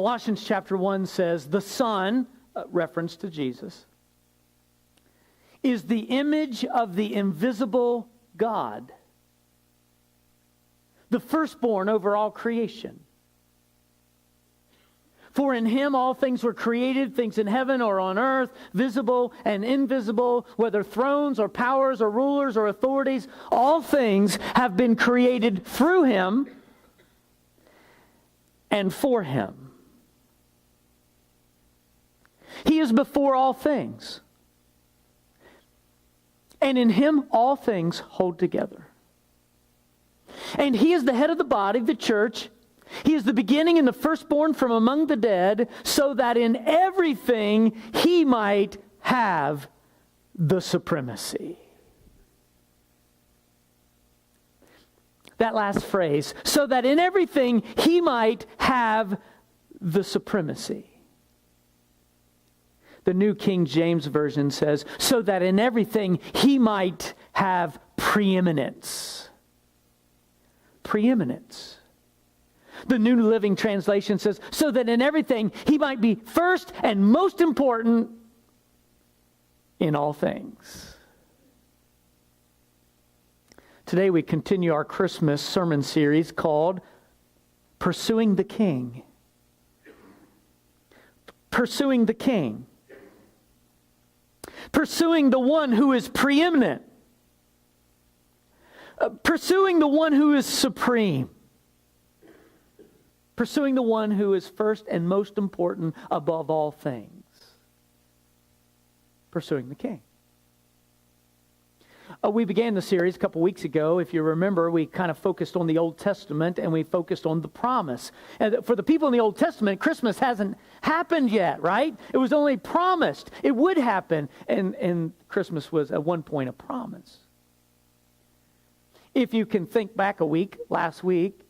Colossians chapter 1 says, the Son, reference to Jesus, is the image of the invisible God, the firstborn over all creation. For in him all things were created, things in heaven or on earth, visible and invisible, whether thrones or powers or rulers or authorities, all things have been created through him and for him. He is before all things, and in him all things hold together. And he is the head of the body, the church. He is the beginning and the firstborn from among the dead, so that in everything he might have the supremacy. That last phrase, so that in everything he might have the supremacy. The New King James Version says, so that in everything he might have preeminence. Preeminence. The New Living Translation says, so that in everything he might be first and most important in all things. Today we continue our Christmas sermon series called Pursuing the King. Pursuing the King. Pursuing the one who is preeminent. Pursuing the one who is supreme. Pursuing the one who is first and most important above all things. Pursuing the King. We began the series a couple weeks ago. If you remember, we kind of focused on the Old Testament and we focused on the promise. And for the people in the Old Testament, Christmas hasn't happened yet, right? It was only promised. It would happen. And Christmas was at one point a promise. If you can think back a week, last week,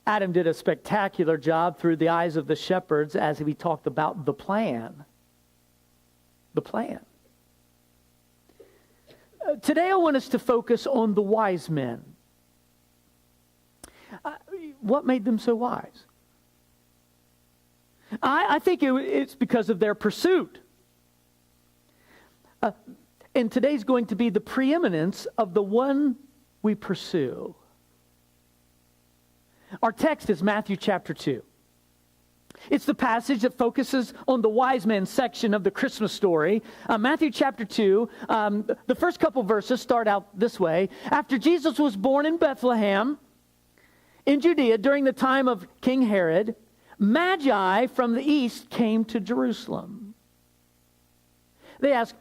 Adam did a spectacular job through the eyes of the shepherds as he talked about the plan. The plan. Today I want us to focus on the wise men. What made them so wise? I think it's because of their pursuit. And today's going to be the preeminence of the one we pursue. Our text is Matthew chapter 2. It's the passage that focuses on the wise men section of the Christmas story. Matthew chapter 2, the first couple verses start out this way. After Jesus was born in Bethlehem, in Judea, during the time of King Herod, Magi from the east came to Jerusalem. They asked,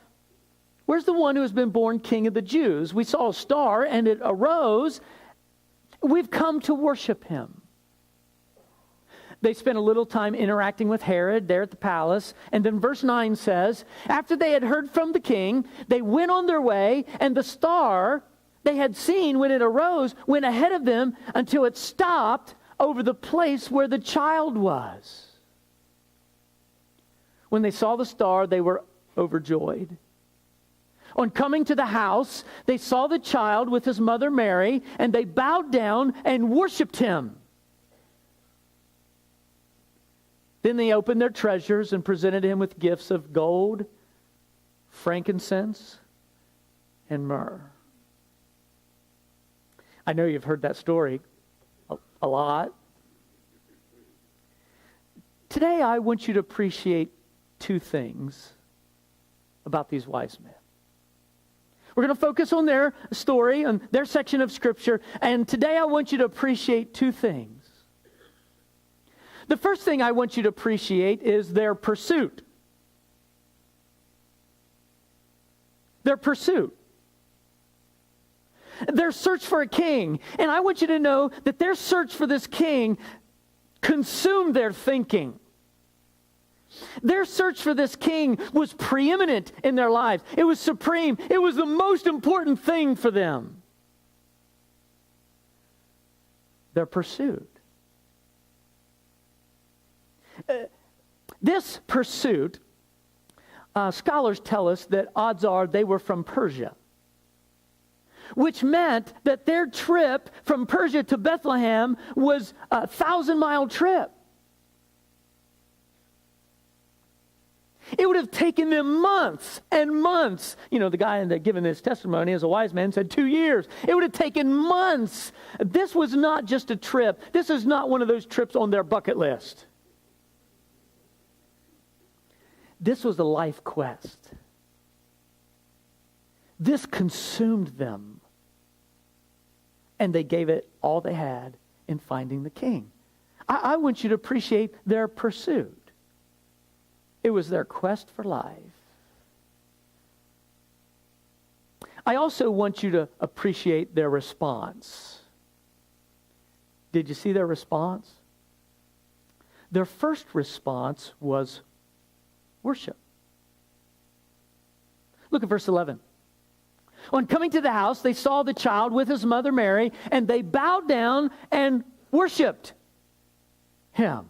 where's the one who has been born King of the Jews? We saw a star and it arose. We've come to worship him. They spent a little time interacting with Herod there at the palace. And then verse 9 says, after they had heard from the king, they went on their way, and the star they had seen when it arose went ahead of them until it stopped over the place where the child was. When they saw the star, they were overjoyed. On coming to the house, they saw the child with his mother Mary, and they bowed down and worshipped him. Then they opened their treasures and presented him with gifts of gold, frankincense, and myrrh. I know you've heard that story a lot. Today I want you to appreciate two things about these wise men. We're going to focus on their story, on their section of Scripture, and today I want you to appreciate two things. The first thing I want you to appreciate is their pursuit. Their pursuit. Their search for a king. And I want you to know that their search for this king consumed their thinking. Their search for this king was preeminent in their lives. It was supreme. It was the most important thing for them. Their pursuit. This pursuit, scholars tell us that odds are they were from Persia, which meant that their trip from Persia to Bethlehem was a 1,000-mile trip. It would have taken them months and months. You know, the guy that giving this testimony as a wise man said 2 years. It would have taken months. This was not just a trip. This is not one of those trips on their bucket list. This was a life quest. This consumed them. And they gave it all they had in finding the king. I want you to appreciate their pursuit. It was their quest for life. I also want you to appreciate their response. Did you see their response? Their first response was worship. Look at verse 11. On coming to the house, they saw the child with his mother Mary, and they bowed down and worshiped him.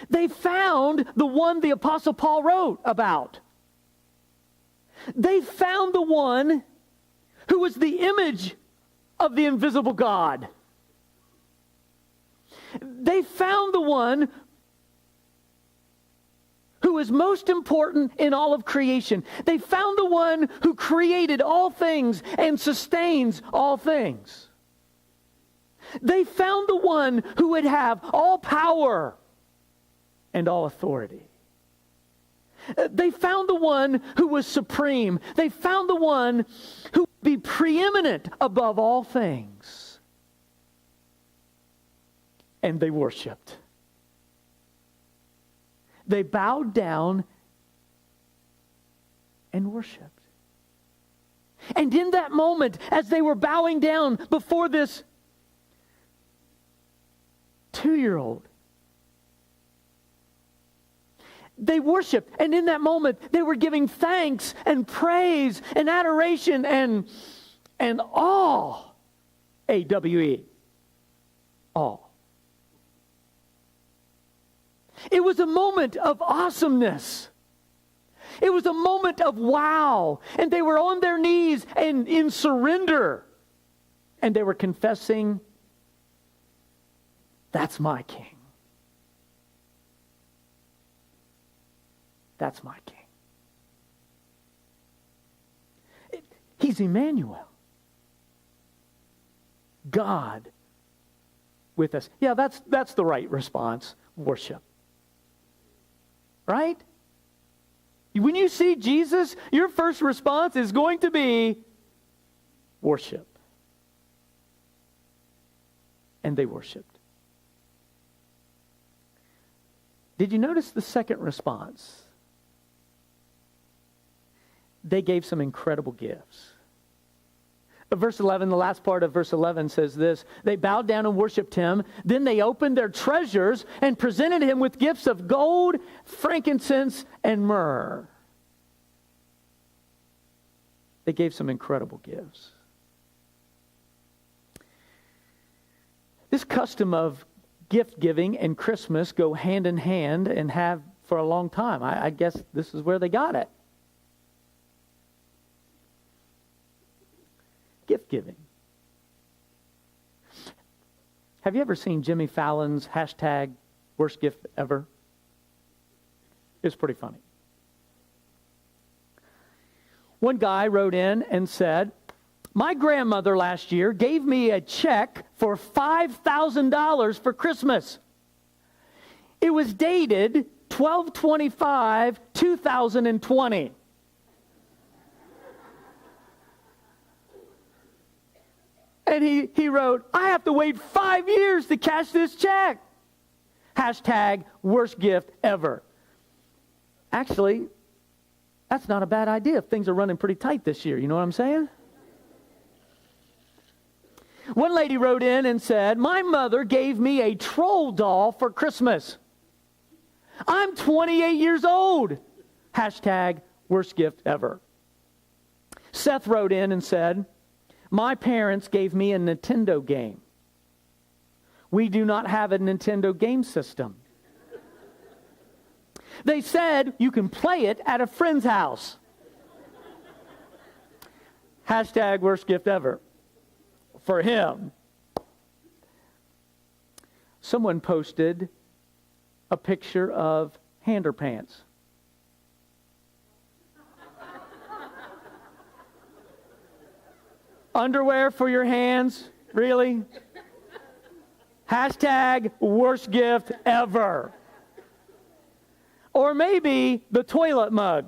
They found the one the Apostle Paul wrote about. They found the one who was the image of the invisible God. They found the one who is most important in all of creation. They found the one who created all things and sustains all things. They found the one who would have all power and all authority. They found the one who was supreme. They found the one who would be preeminent above all things. And they worshiped. They bowed down and worshiped. And in that moment, as they were bowing down before this 2-year-old, they worshiped. And in that moment, they were giving thanks and praise and adoration and awe. A-W-E. Awe. It was a moment of awesomeness. It was a moment of wow. And they were on their knees and in surrender. And they were confessing, that's my king. That's my king. He's Emmanuel. God with us. Yeah, that's the right response. Worship. Right? When you see Jesus, your first response is going to be worship. And they worshiped. Did you notice the second response? They gave some incredible gifts. Verse 11, the last part of verse 11 says this: they bowed down and worshiped him. Then they opened their treasures and presented him with gifts of gold, frankincense, and myrrh. They gave some incredible gifts. This custom of gift giving and Christmas go hand in hand and have for a long time. I guess this is where they got it. Gift giving. Have you ever seen Jimmy Fallon's hashtag worst gift ever? It's pretty funny. One guy wrote in and said, my grandmother last year gave me a check for $5,000 for Christmas. It was dated 12/25/2020. And he wrote, I have to wait 5 years to cash this check. Hashtag worst gift ever. Actually, that's not a bad idea if things are running pretty tight this year. You know what I'm saying? One lady wrote in and said, my mother gave me a troll doll for Christmas. I'm 28 years old. Hashtag worst gift ever. Seth wrote in and said, my parents gave me a Nintendo game. We do not have a Nintendo game system. They said you can play it at a friend's house. Hashtag worst gift ever. For him. Someone posted a picture of hand or pants? Underwear for your hands? Really? Hashtag worst gift ever. Or maybe the toilet mug.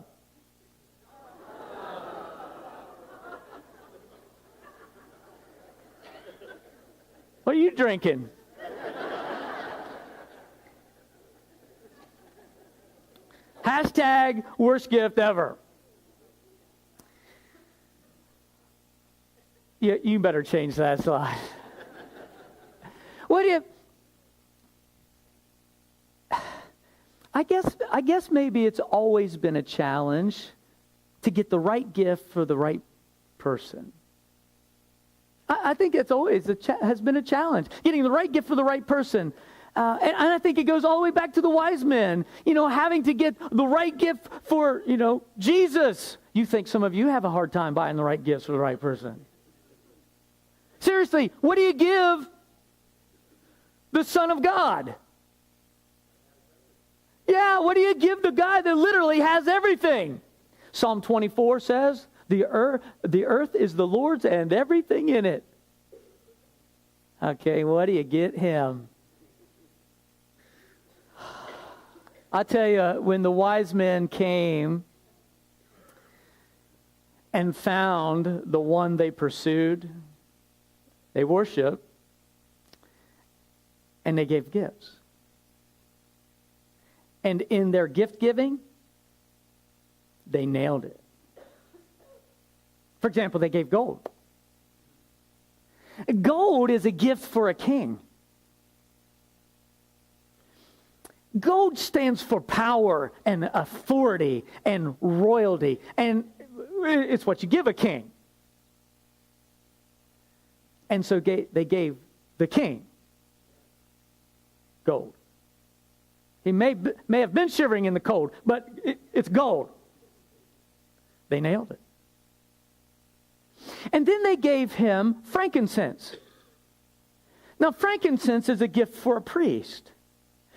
What are you drinking? Hashtag worst gift ever. You better change that slide. What do you... I guess maybe it's always been a challenge to get the right gift for the right person. I think it's always has been a challenge, getting the right gift for the right person. And I think it goes all the way back to the wise men, having to get the right gift for, Jesus. You think some of you have a hard time buying the right gifts for the right person. Seriously, what do you give the Son of God? Yeah, what do you give the guy that literally has everything? Psalm 24 says, the earth is the Lord's and everything in it. Okay, what do you get him? I tell you, when the wise men came and found the one they pursued, they worshiped, and they gave gifts. And in their gift giving, they nailed it. For example, they gave gold. Gold is a gift for a king. Gold stands for power and authority and royalty, and it's what you give a king. And so they gave the king gold. He may have been shivering in the cold, but it's gold. They nailed it. And then they gave him frankincense. Now, frankincense is a gift for a priest.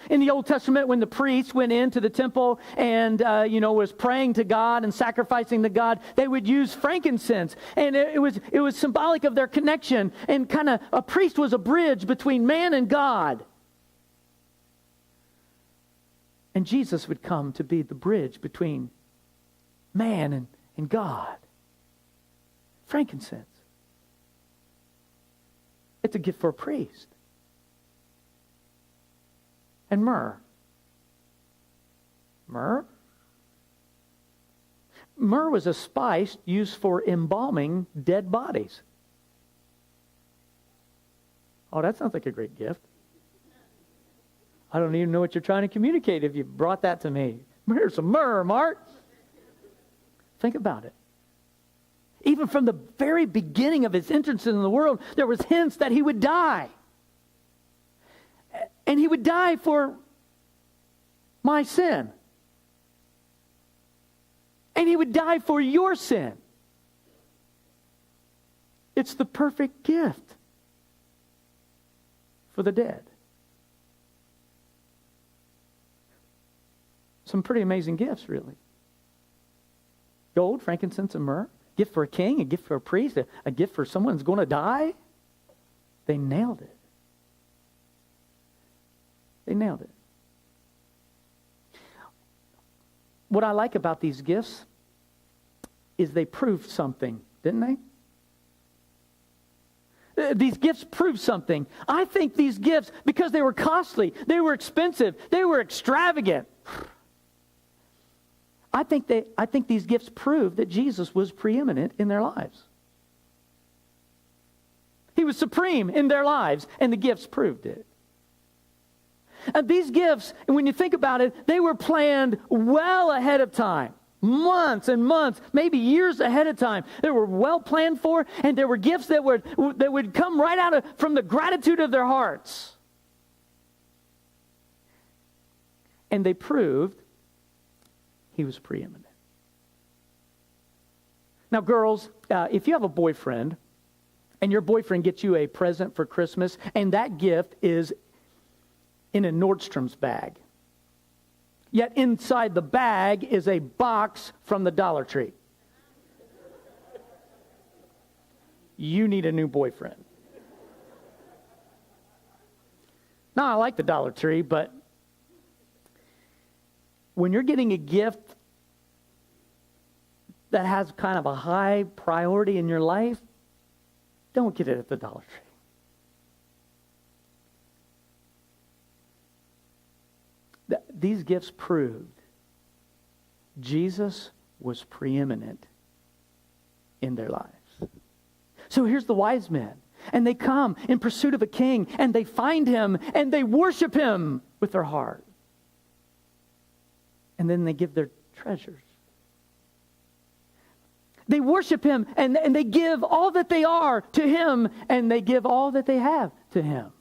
In the Old Testament, when the priest went into the temple and, was praying to God and sacrificing to God, they would use frankincense. And it was symbolic of their connection. And kind of a priest was a bridge between man and God. And Jesus would come to be the bridge between man and God. Frankincense. It's a gift for a priest. And myrrh. Myrrh? Myrrh was a spice used for embalming dead bodies. Oh, that sounds like a great gift. I don't even know what you're trying to communicate if you brought that to me. Here's some myrrh, Mark. Think about it. Even from the very beginning of his entrance into the world, there was hints that he would die. And he would die for my sin. And he would die for your sin. It's the perfect gift for the dead. Some pretty amazing gifts, really. Gold, frankincense, and myrrh. A gift for a king, a gift for a priest, a gift for someone who's going to die. They nailed it. They nailed it. What I like about these gifts is they proved something, didn't they? These gifts proved something. I think these gifts, because they were costly, they were expensive, they were extravagant. I think these gifts proved that Jesus was preeminent in their lives. He was supreme in their lives, and the gifts proved it. And these gifts, and when you think about it, they were planned well ahead of time. Months and months, maybe years ahead of time. They were well planned for, and there were gifts that would come right from the gratitude of their hearts. And they proved he was preeminent. Now, girls, if you have a boyfriend, and your boyfriend gets you a present for Christmas, and that gift is in a Nordstrom's bag, Yet inside the bag is a box from the Dollar Tree. You need a new boyfriend. Now, I like the Dollar Tree, but when you're getting a gift that has kind of a high priority in your life, don't get it at the Dollar Tree. These gifts proved Jesus was preeminent in their lives. So here's the wise men. And they come in pursuit of a king, and they find him, and they worship him with their heart. And then they give their treasures. They worship him, and they give all that they are to him, and they give all that they have to him.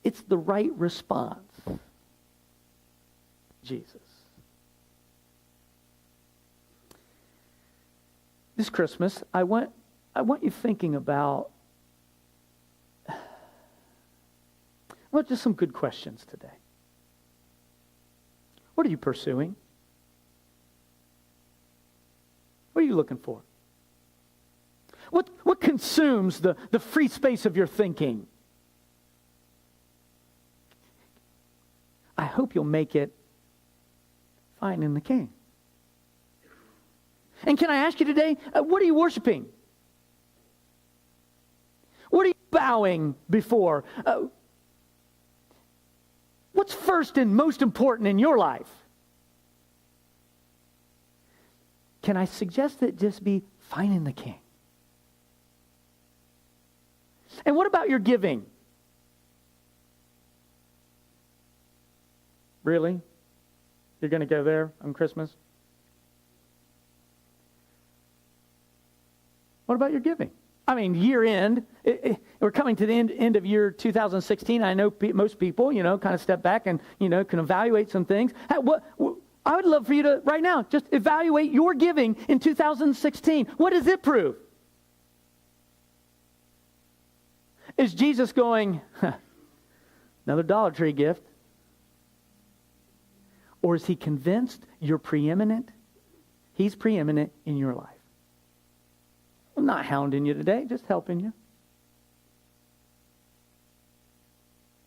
It's the right response. Jesus. This Christmas, I want you thinking about just some good questions today. What are you pursuing? What are you looking for? What consumes the free space of your thinking? I hope you'll make it finding the King. And can I ask you today, what are you worshiping? What are you bowing before? What's first and most important in your life? Can I suggest that just be finding the King? And what about your giving? Really? You're going to go there on Christmas? What about your giving? I mean, year end, we're coming to the end of year 2016. I know most people, kind of step back and, can evaluate some things. I would love for you to, right now, just evaluate your giving in 2016. What does it prove? Is Jesus going, another Dollar Tree gift? Or is he convinced you're preeminent? He's preeminent in your life. I'm not hounding you today, just helping you.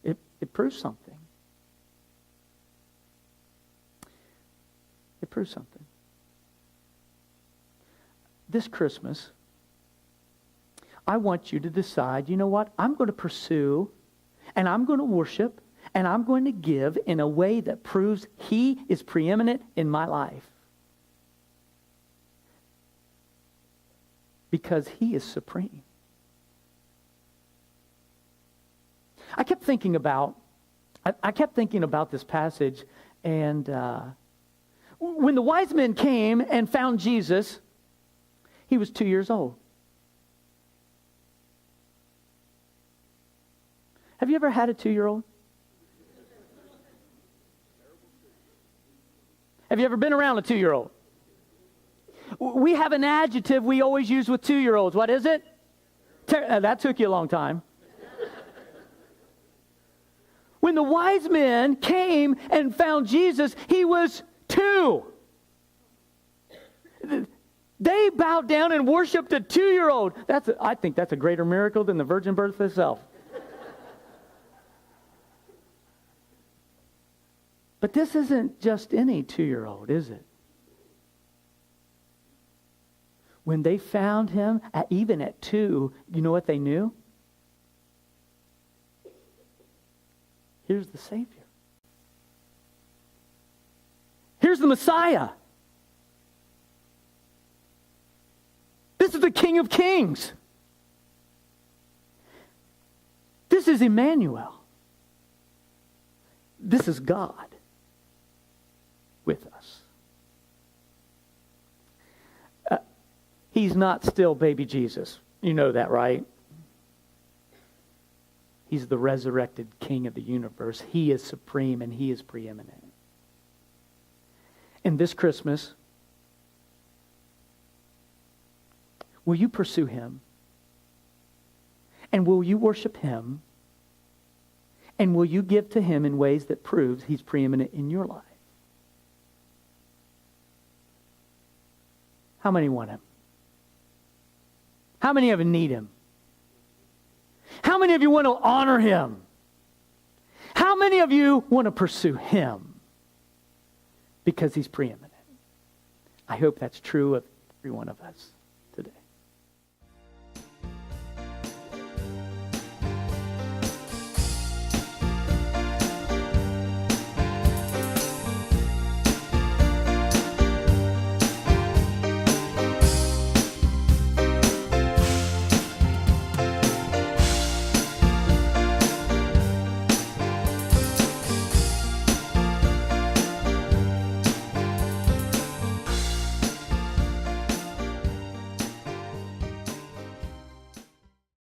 It proves something. It proves something. This Christmas, I want you to decide, you know what? I'm going to pursue and I'm going to worship and I'm going to give in a way that proves he is preeminent in my life. Because he is supreme. I kept thinking about this passage, and when the wise men came and found Jesus, he was 2 years old. Have you ever had a 2-year-old? Have you ever been around a 2-year-old? We have an adjective we always use with 2-year-olds. What is it? That took you a long time. When the wise men came and found Jesus, he was 2. They bowed down and worshiped a 2-year-old. I think that's a greater miracle than the virgin birth itself. But this isn't just any 2-year-old, is it? When they found him, even at 2, you know what they knew? Here's the Savior. Here's the Messiah. This is the King of Kings. This is Emmanuel. This is God with us. He's not still baby Jesus. You know that, right? He's the resurrected King of the universe. He is supreme and he is preeminent. And this Christmas, will you pursue him? And will you worship him? And will you give to him in ways that proves he's preeminent in your life? How many want him? How many of you need him? How many of you want to honor him? How many of you want to pursue him because he's preeminent? I hope that's true of every one of us.